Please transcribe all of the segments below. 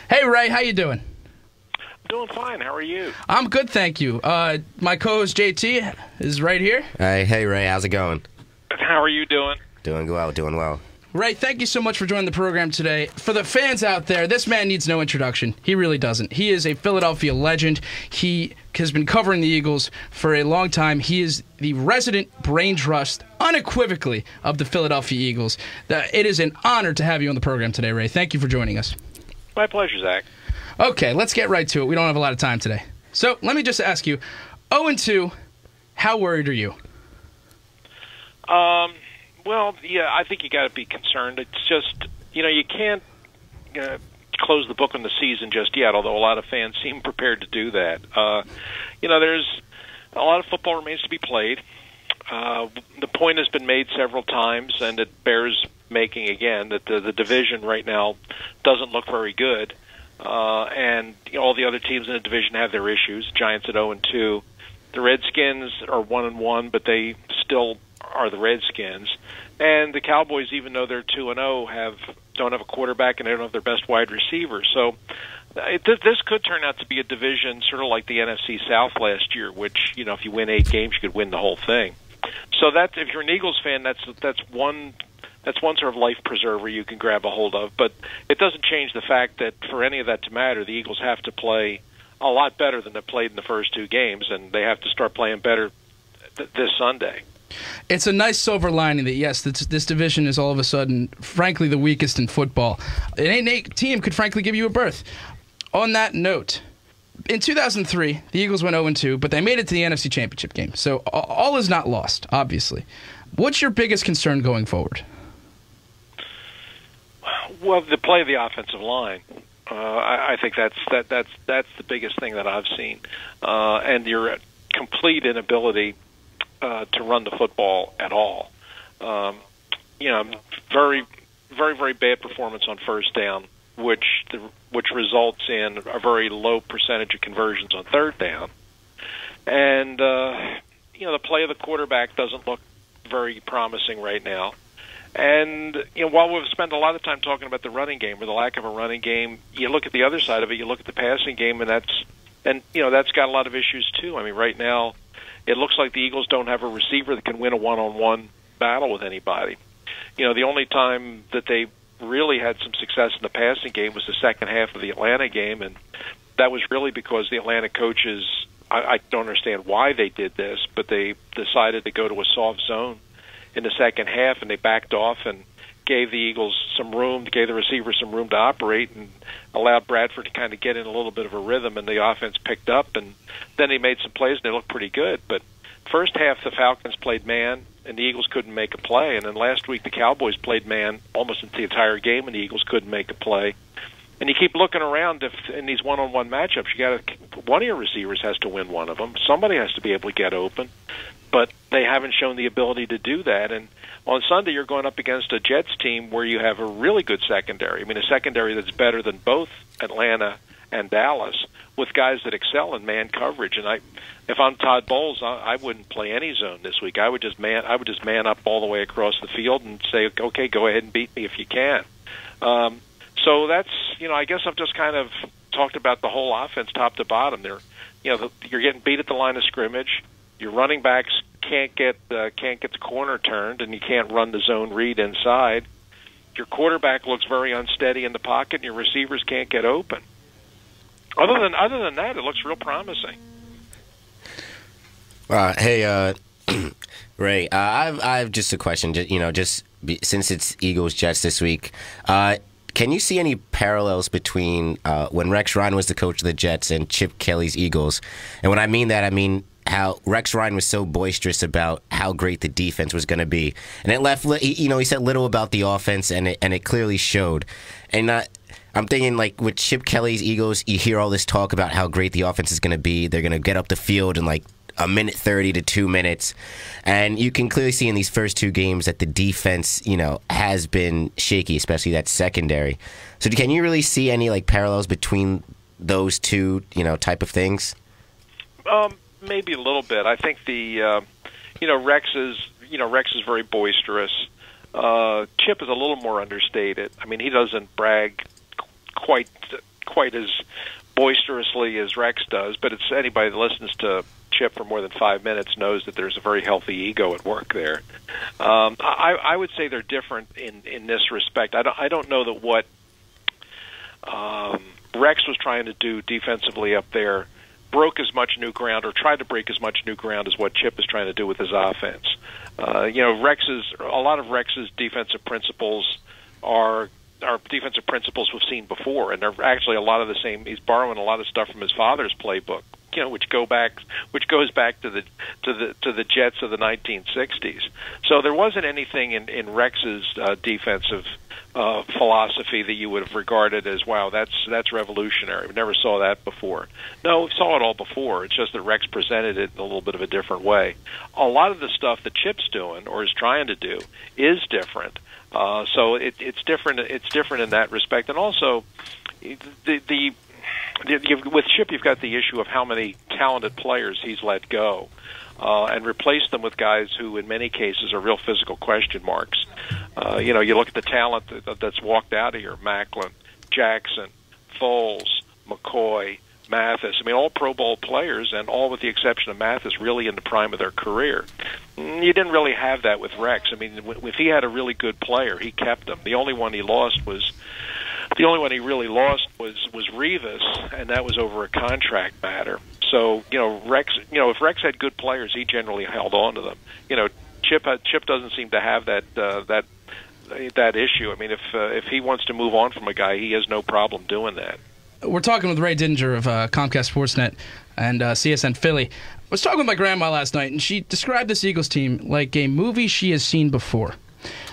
Hey, Ray, how you doing? Doing fine. How are you? I'm good, thank you. My co-host JT is right here. Hey, Ray, how's it going? How are you doing? Doing well. Ray, thank you so much for joining the program today. For the fans out there, this man needs no introduction. He really doesn't. He is a Philadelphia legend. He has been covering the Eagles for a long time. He is the resident brain trust, unequivocally, of the Philadelphia Eagles. It is an honor to have you on the program today, Ray. Thank you for joining us. My pleasure, Zach. Okay, let's get right to it. We don't have a lot of time today. So let me just ask you, 0-2, how worried are you? Well, yeah, I think you got to be concerned. It's just, you can't close the book on the season just yet, although a lot of fans seem prepared to do that. There's a lot of football remains to be played. The point has been made several times, and it bears making again, that the division right now doesn't look very good. And all the other teams in the division have their issues. Giants at 0-2. The Redskins are 1-1, but they still are the Redskins. And the Cowboys, even though they're 2-0, don't have a quarterback and they don't have their best wide receiver. So this could turn out to be a division sort of like the NFC South last year, which, if you win 8 games, you could win the whole thing. So if you're an Eagles fan, that's one sort of life preserver you can grab a hold of. But it doesn't change the fact that for any of that to matter, the Eagles have to play a lot better than they played in the first 2 games, and they have to start playing better this Sunday. It's a nice silver lining that, yes, this division is all of a sudden, frankly, the weakest in football. An 8 team could, frankly, give you a berth. On that note, in 2003, the Eagles went 0-2, but they made it to the NFC Championship game. So all is not lost, obviously. What's your biggest concern going forward? Well, the play of the offensive line. I think that's the biggest thing that I've seen, and your complete inability to run the football at all. Very, very, very bad performance on first down, which results in a very low percentage of conversions on third down, and the play of the quarterback doesn't look very promising right now. And while we've spent a lot of time talking about the running game or the lack of a running game, you look at the other side of it. You look at the passing game, and that's got a lot of issues too. I mean, right now, it looks like the Eagles don't have a receiver that can win a one-on-one battle with anybody. The only time that they really had some success in the passing game was the second half of the Atlanta game, and that was really because the Atlanta coaches, I don't understand why they did this, but they decided to go to a soft zone in the second half, and they backed off and gave the Eagles some room, gave the receivers some room to operate, and allowed Bradford to kind of get in a little bit of a rhythm, and the offense picked up, and then he made some plays, and they looked pretty good. But first half, the Falcons played man, and the Eagles couldn't make a play. And then last week, the Cowboys played man almost the entire game, and the Eagles couldn't make a play. And you keep looking around in these one-on-one matchups. One of your receivers has to win one of them. Somebody has to be able to get open. But they haven't shown the ability to do that. And on Sunday, you're going up against a Jets team where you have a really good secondary. I mean, a secondary that's better than both Atlanta and Dallas, with guys that excel in man coverage. And if I'm Todd Bowles, I wouldn't play any zone this week. I would just man up all the way across the field and say, okay, go ahead and beat me if you can. So that's, I guess I've just kind of talked about the whole offense top to bottom. You're getting beat at the line of scrimmage. Your running backs can't get the corner turned, and you can't run the zone read inside. Your quarterback looks very unsteady in the pocket, and your receivers can't get open. Other than that, it looks real promising. Hey, Ray, I've just a question. Since it's Eagles Jets this week, can you see any parallels between when Rex Ryan was the coach of the Jets and Chip Kelly's Eagles? And when I mean that, I mean how Rex Ryan was so boisterous about how great the defense was going to be, and it left. He said little about the offense, and it clearly showed. And I'm thinking, like, with Chip Kelly's Eagles, you hear all this talk about how great the offense is going to be. They're going to get up the field in like a minute 30 to 2 minutes, and you can clearly see in these first 2 games that the defense, has been shaky, especially that secondary. So can you really see any like parallels between those two, type of things? Maybe a little bit. I think Rex is very boisterous. Chip is a little more understated. I mean, he doesn't brag quite quite as boisterously as Rex does, but it's anybody that listens to Chip for more than 5 minutes knows that there's a very healthy ego at work there. I would say they're different in this respect. I don't know that what Rex was trying to do defensively up there broke as much new ground or tried to break as much new ground as what Chip is trying to do with his offense. A lot of Rex's defensive principles are defensive principles we've seen before, and they're actually a lot of the same. He's borrowing a lot of stuff from his father's playbook, which goes back to the Jets of the 1960s. So there wasn't anything in Rex's defensive philosophy that you would have regarded as, wow, that's revolutionary. We never saw that before. No, we saw it all before. It's just that Rex presented it in a little bit of a different way. A lot of the stuff that Chip's doing or is trying to do is different. So it's different. It's different in that respect, and also with Chip, you've got the issue of how many talented players he's let go and replaced them with guys who, in many cases, are real physical question marks. You look at the talent that's walked out of here: Macklin, Jackson, Foles, McCoy, Mathis. I mean, all Pro Bowl players, and all with the exception of Mathis, really in the prime of their career. You didn't really have that with Rex. I mean, if he had a really good player, he kept him. The only one he really lost was Rivas, and that was over a contract matter. So, Rex, if Rex had good players, he generally held on to them. Chip doesn't seem to have that issue. I mean, if he wants to move on from a guy, he has no problem doing that. We're talking with Ray Didinger of Comcast Sportsnet and CSN Philly. I was talking with my grandma last night, and she described this Eagles team like a movie she has seen before.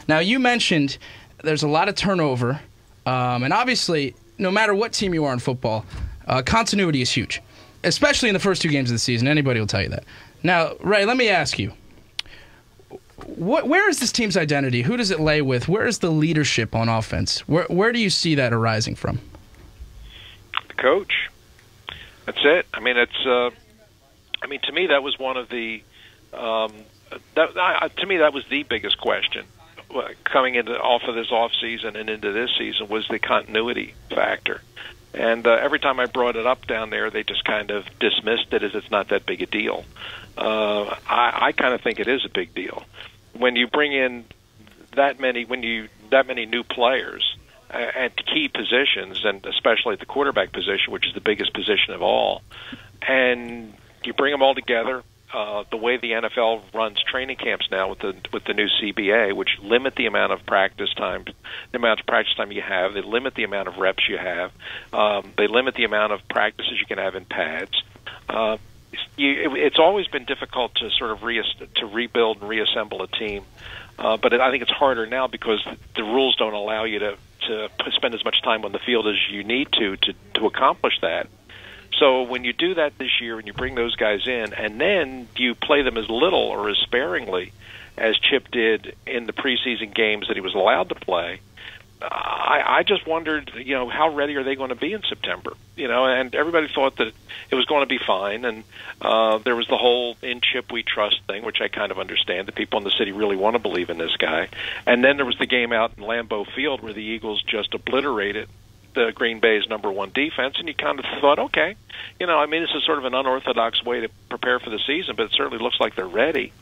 Now, you mentioned there's a lot of turnover, and obviously, no matter what team you are in football, continuity is huge, especially in the first 2 games of the season. Anybody will tell you that. Now, Ray, let me ask you, where is this team's identity? Who does it lay with? Where is the leadership on offense? Where do you see that arising from? The coach. That's it. I mean, to me, that was one of the. To me, that was the biggest question coming off of this off season and into this season was the continuity factor. And every time I brought it up down there, they just kind of dismissed it as it's not that big a deal. I kind of think it is a big deal when you bring in that many new players at key positions, and especially at the quarterback position, which is the biggest position of all, and you bring them all together. The way the NFL runs training camps now with the new CBA, which limit the amount of practice time, you have, they limit the amount of reps you have, they limit the amount of practices you can have in pads. It's always been difficult to sort of rebuild and reassemble a team, but I think it's harder now because the rules don't allow you to spend as much time on the field as you need to accomplish that. So when you do that this year and you bring those guys in and then you play them as little or as sparingly as Chip did in the preseason games that he was allowed to play, I just wondered, how ready are they going to be in September? And everybody thought that it was going to be fine. And there was the whole in Chip we trust thing, which I kind of understand. The people in the city really want to believe in this guy. And then there was the game out in Lambeau Field where the Eagles just obliterated the Green Bay's #1 defense, and you kind of thought, okay, this is sort of an unorthodox way to prepare for the season, but it certainly looks like they're ready.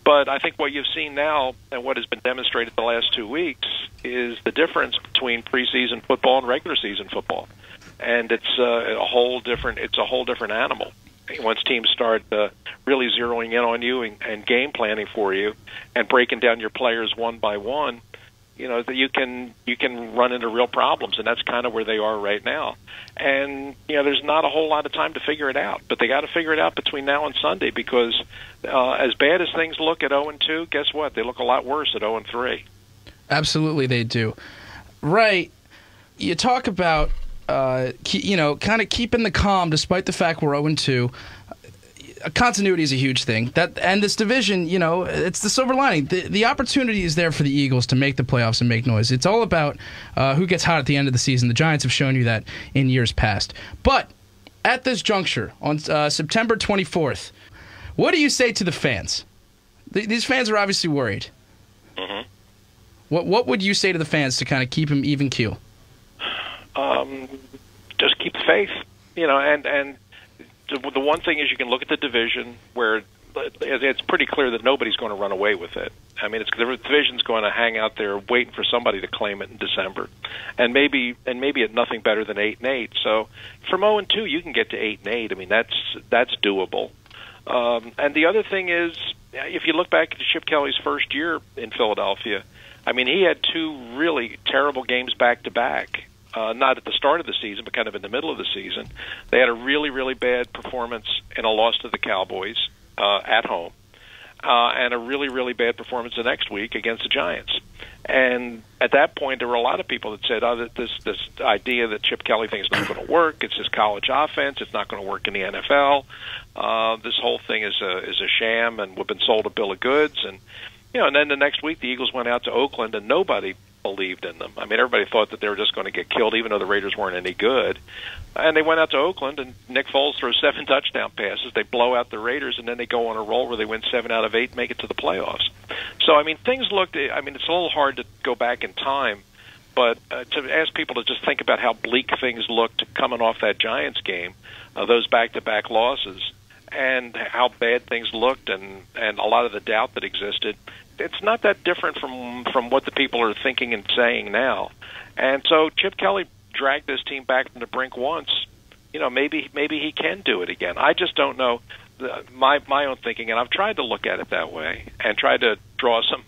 But I think what you've seen now and what has been demonstrated the last 2 weeks is the difference between preseason football and regular season football, and it's a whole different animal. Once teams start really zeroing in on you and game planning for you and breaking down your players one by one, that you can run into real problems, and that's kind of where they are right now. And there's not a whole lot of time to figure it out, but they got to figure it out between now and Sunday because as bad as things look at 0-2, guess what? They look a lot worse at 0-3. Absolutely, they do. Ray, you talk about kind of keeping the calm despite the fact we're 0-2. Continuity is a huge thing. And this division, it's the silver lining. The opportunity is there for the Eagles to make the playoffs and make noise. It's all about who gets hot at the end of the season. The Giants have shown you that in years past. But at this juncture, on September 24th, what do you say to the fans? These fans are obviously worried. Mm-hmm. What would you say to the fans to kind of keep them even keel? just keep the faith, and the one thing is you can look at the division where it's pretty clear that nobody's going to run away with it. I mean, the division's going to hang out there waiting for somebody to claim it in December, and maybe at nothing better than 8-8. So from 0-2, you can get to 8-8. I mean, that's doable. And the other thing is, if you look back at Chip Kelly's first year in Philadelphia, I mean, he had two really terrible games back to back. Not at the start of the season, but kind of in the middle of the season. They had a really, really bad performance in a loss to the Cowboys at home, and a really, really bad performance the next week against the Giants. And at that point, there were a lot of people that said, that this idea that Chip Kelly thinks is not going to work. It's his college offense. It's not going to work in the NFL. This whole thing is a sham, and we've been sold a bill of goods. And and then the next week, the Eagles went out to Oakland, and nobody believed in them. I mean, everybody thought that they were just going to get killed, even though the Raiders weren't any good. And they went out to Oakland, and Nick Foles throws 7 touchdown passes. They blow out the Raiders, and then they go on a roll where they win 7 out of 8 and make it to the playoffs. So, I mean, things looked – I mean, it's a little hard to go back in time, but to ask people to just think about how bleak things looked coming off that Giants game, those back-to-back losses, and how bad things looked and a lot of the doubt that existed, it's not that different from what the people are thinking and saying now. And so Chip Kelly dragged this team back from the brink once. Maybe he can do it again. I just don't know. My own thinking, and I've tried to look at it that way and tried to draw some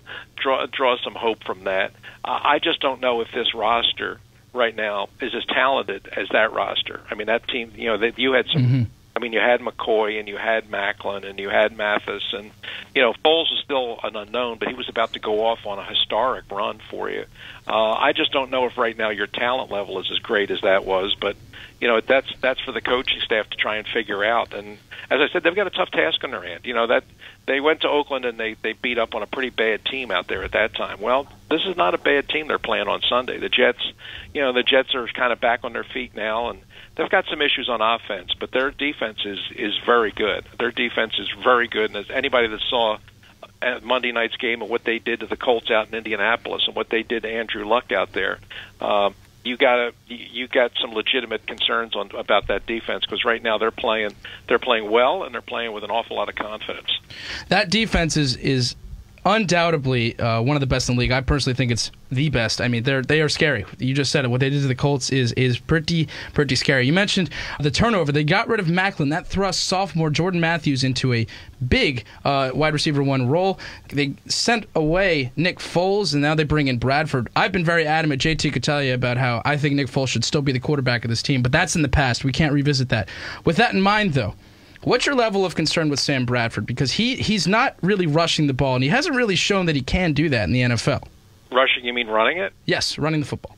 hope from that. I just don't know if this roster right now is as talented as that roster. I mean, that team. You had some. Mm-hmm. I mean, you had McCoy and you had Macklin and you had Mathis, and Foles is still an unknown, but he was about to go off on a historic run for you. I just don't know if right now your talent level is as great as that was, but that's for the coaching staff to try and figure out. And as I said, they've got a tough task on their hand. That they went to Oakland and they beat up on a pretty bad team out there at that time. Well, this is not a bad team they're playing on Sunday. The Jets are kind of back on their feet now, and they've got some issues on offense, but their defense is very good. Their defense is very good, and as anybody that saw Monday night's game and what they did to the Colts out in Indianapolis and what they did to Andrew Luck out there, you got some legitimate concerns about that defense, because right now they're playing well, and they're playing with an awful lot of confidence. That defense is undoubtedly one of the best in the league. I personally think it's the best. I mean, they are scary. You just said it. What they did to the Colts is pretty scary. You mentioned the turnover. They got rid of Macklin. That thrust sophomore Jordan Matthews into a big wide receiver 1 role. They sent away Nick Foles, and now they bring in Bradford. I've been very adamant, JT could tell you, about how I think Nick Foles should still be the quarterback of this team, but that's in the past. We can't revisit that. With that in mind, though, what's your level of concern with Sam Bradford? Because he's not really rushing the ball, and he hasn't really shown that he can do that in the NFL. Rushing, you mean running it? Yes, running the football.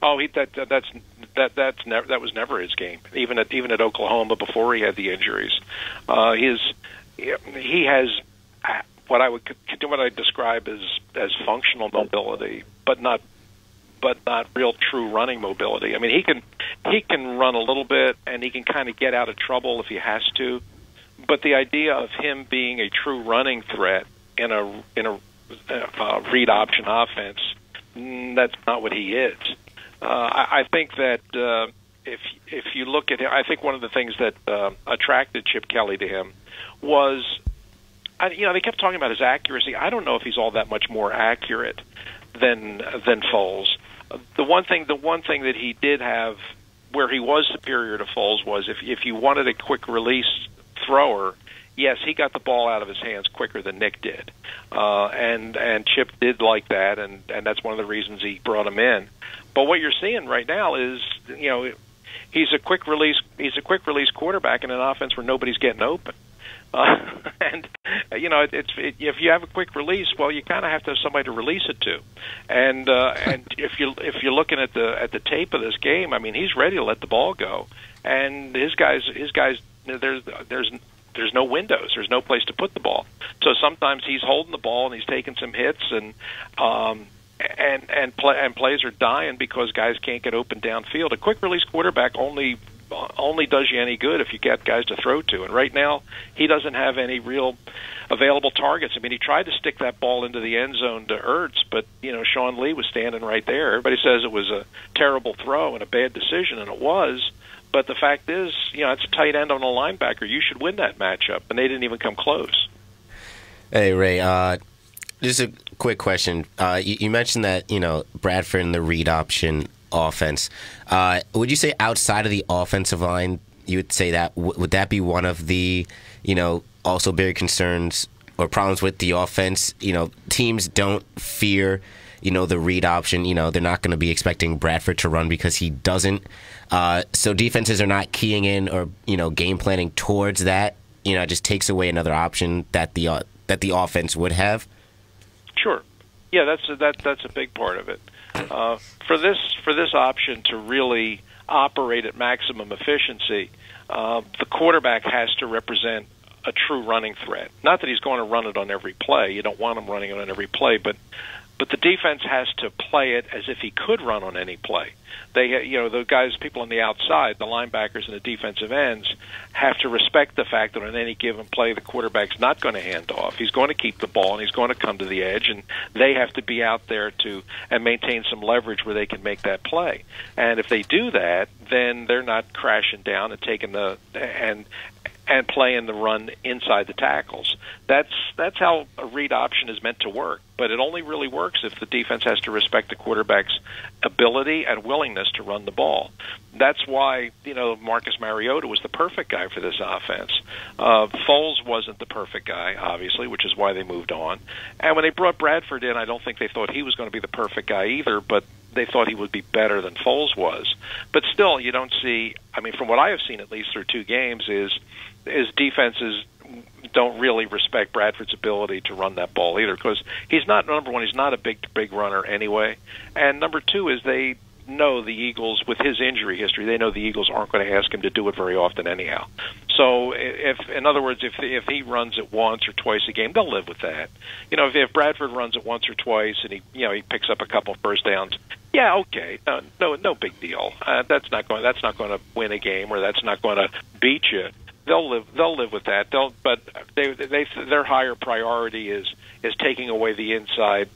Oh, that was never his game. Even at Oklahoma before he had the injuries, he has what I describe as functional mobility, but not real true running mobility. I mean, he can run a little bit, and he can kind of get out of trouble if he has to. But the idea of him being a true running threat in a read option offense, that's not what he is. I think that if you look at him, I think one of the things that attracted Chip Kelly to him was, they kept talking about his accuracy. I don't know if he's all that much more accurate than Foles. The one thing that he did have where he was superior to Foles was if you wanted a quick release thrower, yes, he got the ball out of his hands quicker than Nick did, and Chip did like that, and that's one of the reasons he brought him in. But what you're seeing right now is, he's a quick release quarterback in an offense where nobody's getting open. And if you have a quick release, well, you kind of have to have somebody to release it to, and if you're looking at the tape of this game, I mean, he's ready to let the ball go, and his guys, there's no windows, there's no place to put the ball, so sometimes he's holding the ball and he's taking some hits, and plays are dying because guys can't get open downfield. A quick release quarterback only does you any good if you get guys to throw to. And right now, he doesn't have any real available targets. I mean, he tried to stick that ball into the end zone to Ertz, but, Sean Lee was standing right there. Everybody says it was a terrible throw and a bad decision, and it was. But the fact is, it's a tight end on a linebacker. You should win that matchup, and they didn't even come close. Hey, Ray, just a quick question. You mentioned that, Bradford and the read option offense. Would you say outside of the offensive line, you would say that would that be one of the, also big concerns or problems with the offense? Teams don't fear, the read option. They're not going to be expecting Bradford to run because he doesn't. So defenses are not keying in or, game planning towards that. It just takes away another option that the offense would have. Sure. Yeah, that's a big part of it. For this option to really operate at maximum efficiency, the quarterback has to represent a true running threat. Not that he's going to run it on every play. You don't want him running it on every play, but the defense has to play it as if he could run on any play. The guys, people on the outside, the linebackers and the defensive ends, have to respect the fact that on any given play, the quarterback's not going to hand off. He's going to keep the ball and he's going to come to the edge, and they have to be out there and maintain some leverage where they can make that play. And if they do that, then they're not crashing down and taking and playing the run inside the tackles. That's how a read option is meant to work. But it only really works if the defense has to respect the quarterback's ability and willingness to run the ball. That's why, Marcus Mariota was the perfect guy for this offense. Foles wasn't the perfect guy, obviously, which is why they moved on. And when they brought Bradford in, I don't think they thought he was going to be the perfect guy either, but they thought he would be better than Foles was. But still, you don't see, from what I have seen at least through 2 games, is defenses don't really respect Bradford's ability to run that ball either, because he's not, number one, he's not a big runner anyway, and number 2 is they know the Eagles, with his injury history, they know the Eagles aren't going to ask him to do it very often anyhow. So in other words, if he runs it once or twice a game, they'll live with that. If Bradford runs it once or twice and he picks up a couple first downs, yeah, okay, no big deal. That's not going to win a game, or that's not going to beat you. They'll live with that. But their higher priority is taking away the inside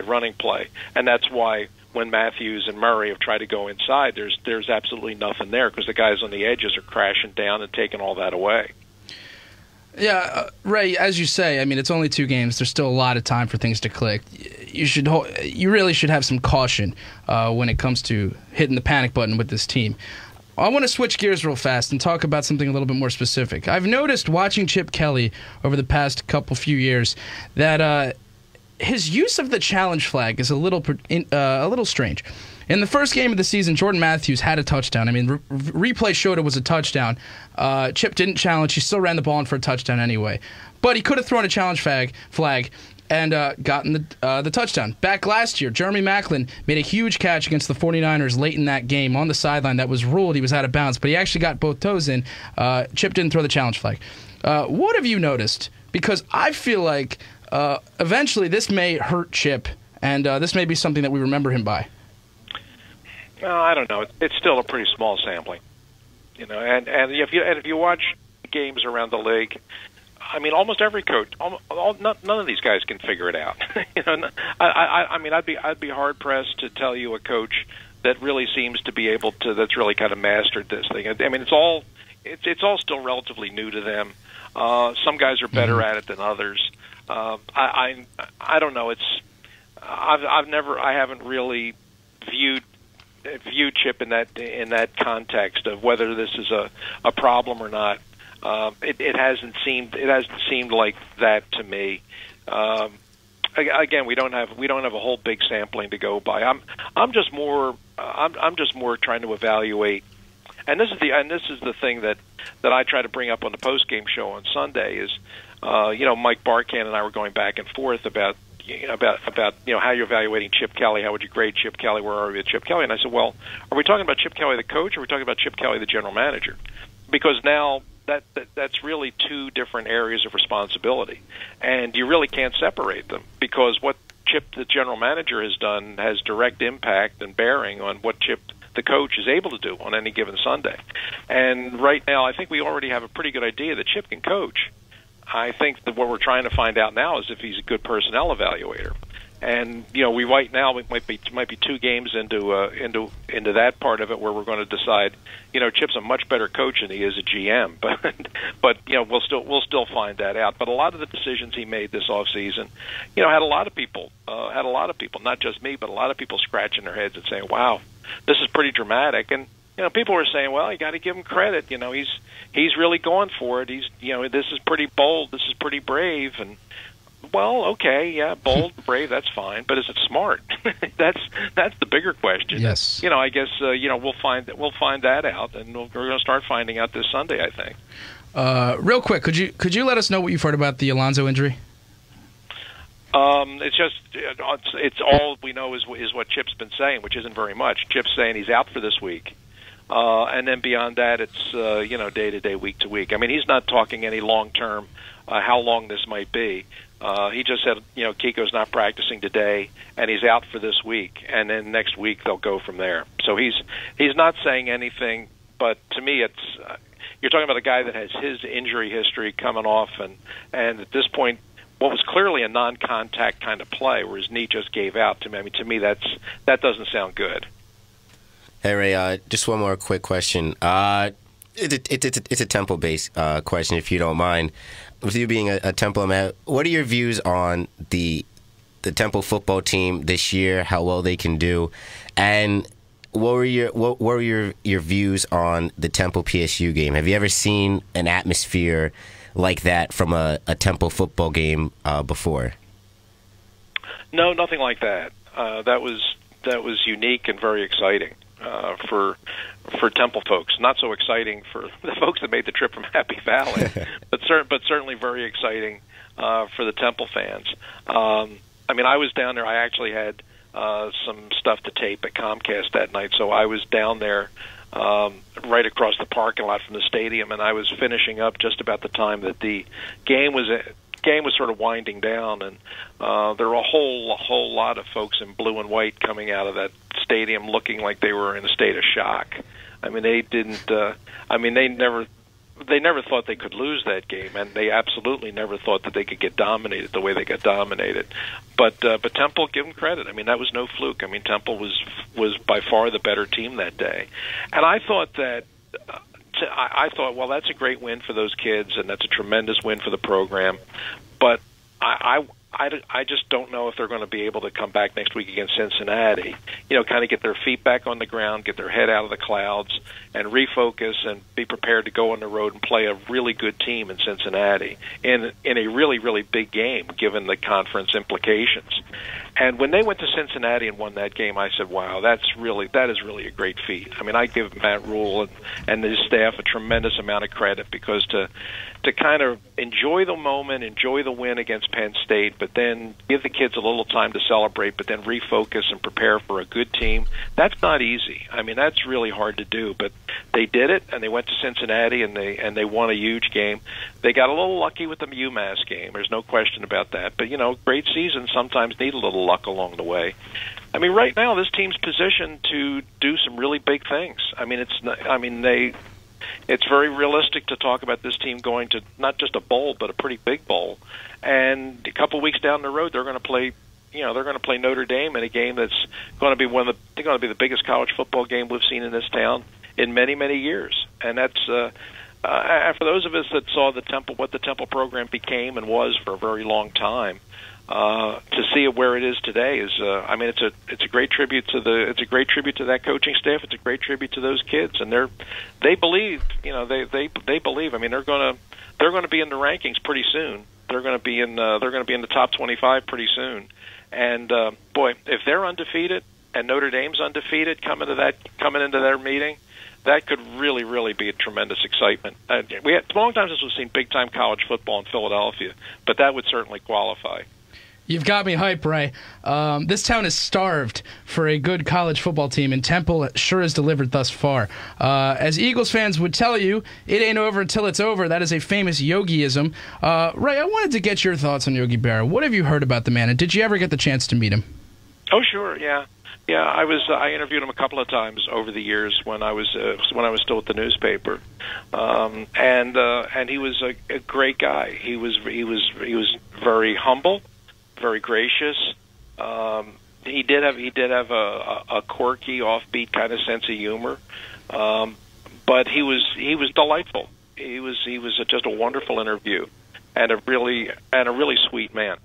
running play, and that's why when Matthews and Murray have tried to go inside, there's absolutely nothing there, because the guys on the edges are crashing down and taking all that away. Yeah, Ray, as you say, it's only 2 games. There's still a lot of time for things to click. You really should have some caution when it comes to hitting the panic button with this team. I want to switch gears real fast and talk about something a little bit more specific. I've noticed watching Chip Kelly over the past few years that his use of the challenge flag is a little strange. In the first game of the season, Jordan Matthews had a touchdown. Replay showed it was a touchdown. Chip didn't challenge. He still ran the ball in for a touchdown anyway. But he could have thrown a challenge flag and gotten the touchdown. Back last year, Jeremy Maclin made a huge catch against the 49ers late in that game on the sideline that was ruled he was out of bounds, but he actually got both toes in. Chip didn't throw the challenge flag. What have you noticed? Because I feel like eventually this may hurt Chip, and this may be something that we remember him by. I don't know. It's still a pretty small sampling, And if you watch games around the league, almost every coach, none of these guys can figure it out. I'd be hard pressed to tell you a coach that really seems to be able to, that's really kind of mastered this thing. It's all still relatively new to them. Some guys are better at it than others. I don't know. I haven't really viewed Chip in that context of whether this is a problem or not. It hasn't seemed like that to me. Again, we don't have a whole big sampling to go by. I'm just more trying to evaluate, and this is the thing that I try to bring up on the post game show on Sunday is, Mike Barkan and I were going back and forth about how you're evaluating Chip Kelly. How would you grade Chip Kelly? Where are we with Chip Kelly? And I said, well, are we talking about Chip Kelly the coach, or are we talking about Chip Kelly the general manager? Because now that's really 2 different areas of responsibility, and you really can't separate them, because what Chip the general manager has done has direct impact and bearing on what Chip the coach is able to do on any given Sunday. And right now, I think we already have a pretty good idea that Chip can coach. I think that what we're trying to find out now is if he's a good personnel evaluator. And we right now we might be 2 games into that part of it where we're going to decide. Chip's a much better coach than he is a GM, but we'll still find that out. But a lot of the decisions he made this offseason, had a lot of people, not just me, but a lot of people scratching their heads and saying, "Wow, this is pretty dramatic." And people were saying, "Well, you got to give him credit. He's really going for it. He's this is pretty bold. This is pretty brave." And well, okay, yeah, bold, brave, that's fine, but is it smart? That's the bigger question. Yes. I guess we'll find that out, and we're going to start finding out this Sunday, I think. Real quick, could you let us know what you've heard about the Alonso injury? It's all we know is what Chip's been saying, which isn't very much. Chip's saying he's out for this week. And then beyond that, it's day to day, week to week. I mean, he's not talking any long term, how long this might be. He just said, Kiko's not practicing today, and he's out for this week, and then next week they'll go from there. So he's not saying anything. But to me, it's you're talking about a guy that has his injury history coming off, and at this point, what was clearly a non-contact kind of play, where his knee just gave out. To me, that doesn't sound good. Hey, Ray, just one more quick question. It's a Temple-based question, if you don't mind. With you being a Temple man, what are your views on the Temple football team this year, how well they can do, and what were your views on the Temple PSU game? Have you ever seen an atmosphere like that from a Temple football game before? No, nothing like that. That was unique and very exciting. For Temple folks, not so exciting for the folks that made the trip from Happy Valley, but certainly very exciting for the Temple fans. I mean, I was down there. I actually had some stuff to tape at Comcast that night, so I was down there right across the parking lot from the stadium, and I was finishing up just about the time that the game was sort of winding down, and there were a whole lot of folks in blue and white coming out of that stadium looking like they were in a state of shock. I mean, they didn't. They never thought they could lose that game, and they absolutely never thought that they could get dominated the way they got dominated. But Temple, give them credit. I mean, that was no fluke. I mean, Temple was by far the better team that day, and I thought that. I thought, well, that's a great win for those kids, and that's a tremendous win for the program. But I just don't know if they're going to be able to come back next week against Cincinnati, kind of get their feet back on the ground, get their head out of the clouds, and refocus and be prepared to go on the road and play a really good team in Cincinnati in a really, really big game, given the conference implications. And when they went to Cincinnati and won that game, I said, wow, that is really a great feat. I mean, I give Matt Rule and his staff a tremendous amount of credit, because to kind of enjoy the moment, enjoy the win against Penn State, but then give the kids a little time to celebrate, but then refocus and prepare for a good team, that's not easy. I mean, that's really hard to do, but they did it, and they went to Cincinnati, and they won a huge game. They got a little lucky with the UMass game. There's no question about that. But, great seasons sometimes need a little luck along the way. I mean, right now this team's positioned to do some really big things. I mean, it's very realistic to talk about this team going to not just a bowl, but a pretty big bowl. And a couple weeks down the road, they're going to play. They're going to play Notre Dame in a game that's going to be the biggest college football game we've seen in this town in many, many years. And that's for those of us that saw what the Temple program became and was for a very long time. To see it where it is today is, it's a great tribute to that coaching staff. It's a great tribute to those kids, and they believe. They believe. I mean, they're going to be in the rankings pretty soon. They're going to be in the top 25 pretty soon. And boy, if they're undefeated and Notre Dame's undefeated coming into their meeting, that could really, really be a tremendous excitement. We had a long time since we've seen big time college football in Philadelphia, but that would certainly qualify. You've got me hype, Ray. This town is starved for a good college football team, and Temple sure has delivered thus far. As Eagles fans would tell you, it ain't over until it's over. That is a famous Yogiism. Ray, I wanted to get your thoughts on Yogi Berra. What have you heard about the man, and did you ever get the chance to meet him? Oh, sure, yeah. Yeah, I interviewed him a couple of times over the years when I was still at the newspaper, and he was a great guy. He was very humble, very gracious, He did have a quirky, offbeat kind of sense of humor, but he was delightful. He was just a wonderful interview, and a really sweet man.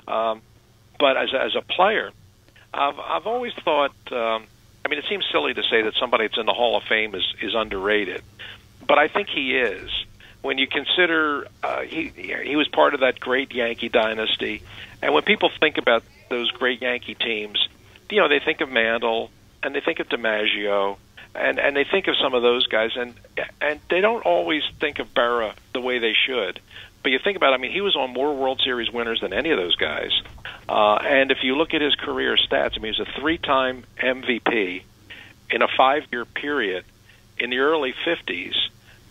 But as a player, I've always thought. I mean, it seems silly to say that somebody that's in the Hall of Fame is underrated, but I think he is. When you consider he was part of that great Yankee dynasty, and when people think about those great Yankee teams, they think of Mantle and they think of DiMaggio, and they think of some of those guys, and they don't always think of Berra the way they should. But you think about it, I mean, he was on more World Series winners than any of those guys. And if you look at his career stats, I mean, he was a 3-time MVP in a 5-year period in the early 50s.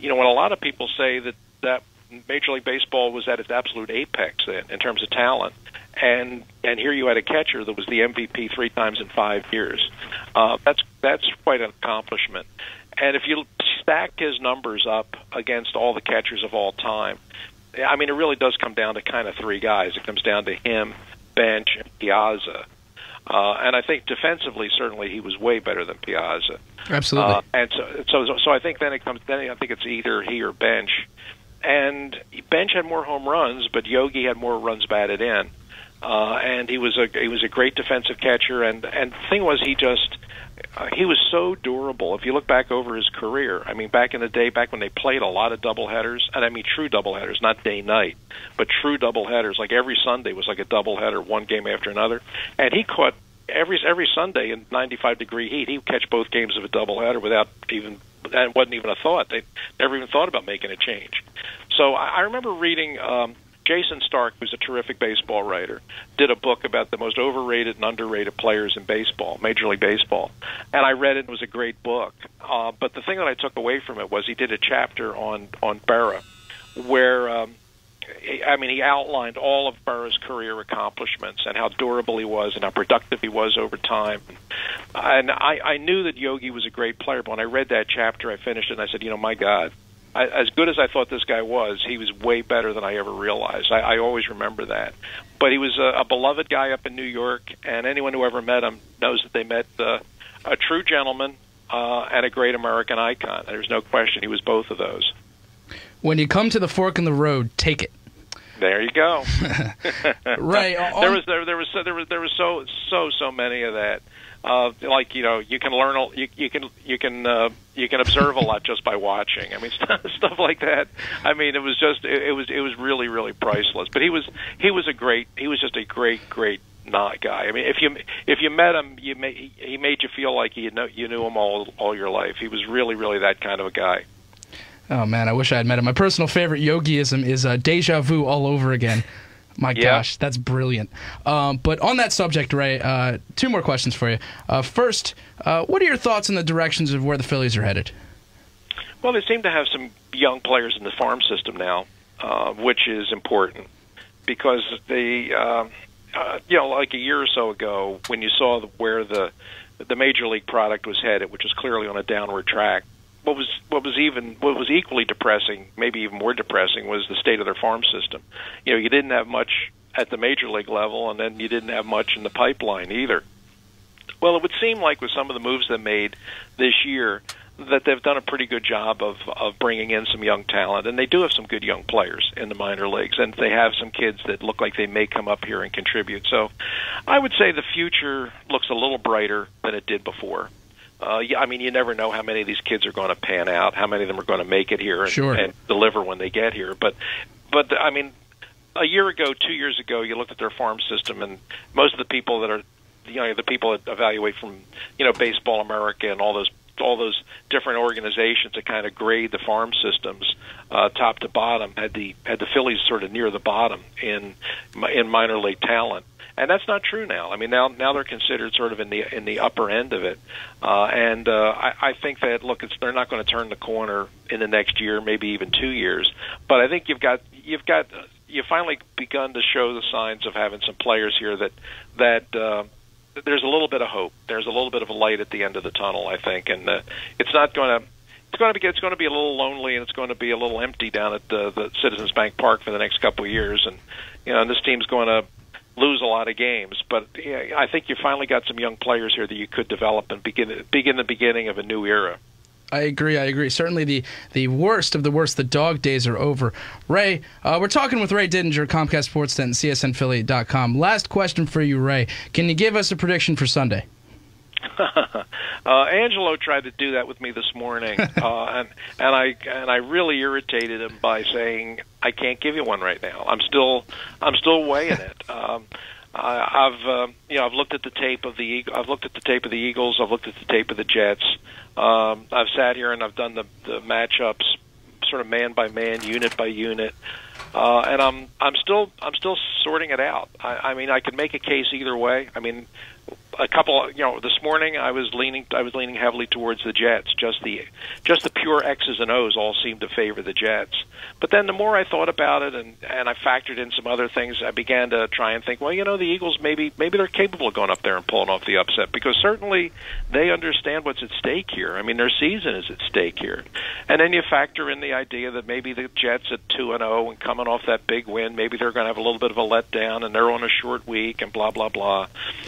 When a lot of people say that Major League Baseball was at its absolute apex in terms of talent, and here you had a catcher that was the MVP 3 times in 5 years. That's quite an accomplishment. And if you stack his numbers up against all the catchers of all time, I mean, it really does come down to kind of 3 guys. It comes down to him, Bench, and Piazza. And I think defensively, certainly, he was way better than Piazza. Absolutely. And so I think I think it's either he or Bench. And Bench had more home runs, but Yogi had more runs batted in. And he was a great defensive catcher. And the thing was, he was so durable. If you look back over his career, I mean, back in the day, back when they played a lot of doubleheaders, and I mean true doubleheaders, not day-night, but true doubleheaders, like every Sunday was like a doubleheader, one game after another, and he caught every Sunday in 95-degree heat. He would catch both games of a doubleheader without even, and it wasn't even a thought. They never even thought about making a change. So I remember reading Jason Stark, who's a terrific baseball writer, did a book about the most overrated and underrated players in baseball, Major League Baseball. And I read it, and it was a great book. But the thing that I took away from it was he did a chapter on Berra, where, he outlined all of Berra's career accomplishments and how durable he was and how productive he was over time. And I knew that Yogi was a great player, but when I read that chapter, I finished it, and I said, my God, as good as I thought this guy was, he was way better than I ever realized. I always remember that. But he was a beloved guy up in New York, and anyone who ever met him knows that they met a true gentleman and a great American icon. There's no question he was both of those. When you come to the fork in the road, take it. There you go. Right. There was so many of that. You can learn, you can observe a lot just by watching. I mean, stuff like that. I mean, it was really, really priceless. But he was just a great not guy. I mean, if you met him, he made you feel like you knew him all your life. He was really, really that kind of a guy. Oh man, I wish I had met him. My personal favorite Yogiism is deja vu all over again. My gosh, that's brilliant. But on that subject, Ray, 2 more questions for you. First, what are your thoughts on the directions of where the Phillies are headed? Well, they seem to have some young players in the farm system now, which is important because they, like a year or so ago, when you saw where the major league product was headed, which was clearly on a downward track. What was equally depressing, maybe even more depressing, was the state of their farm system. You didn't have much at the major league level, and then you didn't have much in the pipeline either. Well, it would seem like with some of the moves they made this year that they've done a pretty good job of bringing in some young talent, and they do have some good young players in the minor leagues, and they have some kids that look like they may come up here and contribute. So I would say the future looks a little brighter than it did before. I mean, you never know how many of these kids are going to pan out, how many of them are going to make it here and deliver when they get here. But I mean, a year ago, 2 years ago, you looked at their farm system, and most of the people that are, the people that evaluate from, Baseball America and all those different organizations that kind of grade the farm systems top to bottom had the Phillies sort of near the bottom in minor league talent. And that's not true now. I mean, now they're considered sort of in the upper end of it, and I think that they're not going to turn the corner in the next year, maybe even 2 years. But I think you've finally begun to show the signs of having some players here that there's a little bit of hope. There's a little bit of a light at the end of the tunnel, I think, and it's going to be a little lonely, and it's going to be a little empty down at the Citizens Bank Park for the next couple of years, and this team's going to lose a lot of games. But yeah, I think you finally got some young players here that you could develop and begin the beginning of a new era. I agree. Certainly the worst of the worst, the dog days are over. Ray, we're talking with Ray Didinger, Comcast Sportsnet and CSNPhilly.com. Last question for you, Ray. Can you give us a prediction for Sunday? Angelo tried to do that with me this morning, and I really irritated him by saying I can't give you one right now. I'm still weighing it. I've looked at the tape of the Eagles. I've looked at the tape of the Jets. I've sat here and I've done the matchups, sort of man by man, unit by unit, and I'm still sorting it out. I mean, I could make a case either way. I mean, this morning I was leaning heavily towards the Jets. Just the pure X's and O's all seemed to favor the Jets. But then the more I thought about it and I factored in some other things, I began to try and think, well, the Eagles maybe they're capable of going up there and pulling off the upset, because certainly they understand what's at stake here. I mean, their season is at stake here. And then you factor in the idea that maybe the Jets at 2-0 and coming off that big win, maybe they're going to have a little bit of a letdown and they're on a short week and blah blah blah.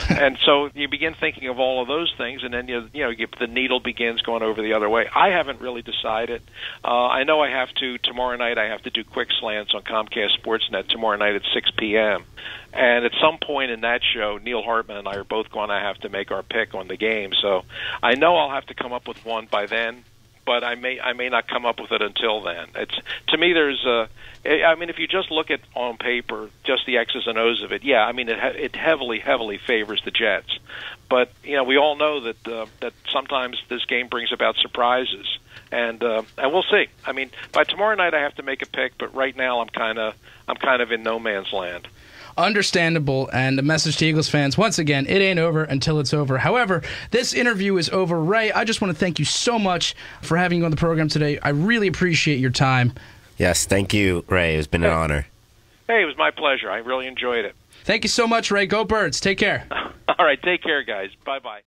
And so you begin thinking of all of those things, and then the needle begins going over the other way. I haven't really decided. I know I have to tomorrow night. I have to do quick slants on Comcast Sportsnet tomorrow night at 6 p.m. And at some point in that show, Neil Hartman and I are both going to have to make our pick on the game. So I know I'll have to come up with one by then, but I may not come up with it until then. To me, if you just look at on paper just the X's and O's of it, yeah, I mean it heavily favors the Jets. But we all know that sometimes this game brings about surprises, and we'll see. I mean, by tomorrow night I have to make a pick, but right now I'm kind of in no man's land. Understandable, and a message to Eagles fans, once again, it ain't over until it's over. However, this interview is over. Ray, I just want to thank you so much for having you on the program today. I really appreciate your time. Yes, thank you, Ray. It's been an honor. Hey, it was my pleasure. I really enjoyed it. Thank you so much, Ray. Go Birds. Take care. All right, take care, guys. Bye-bye.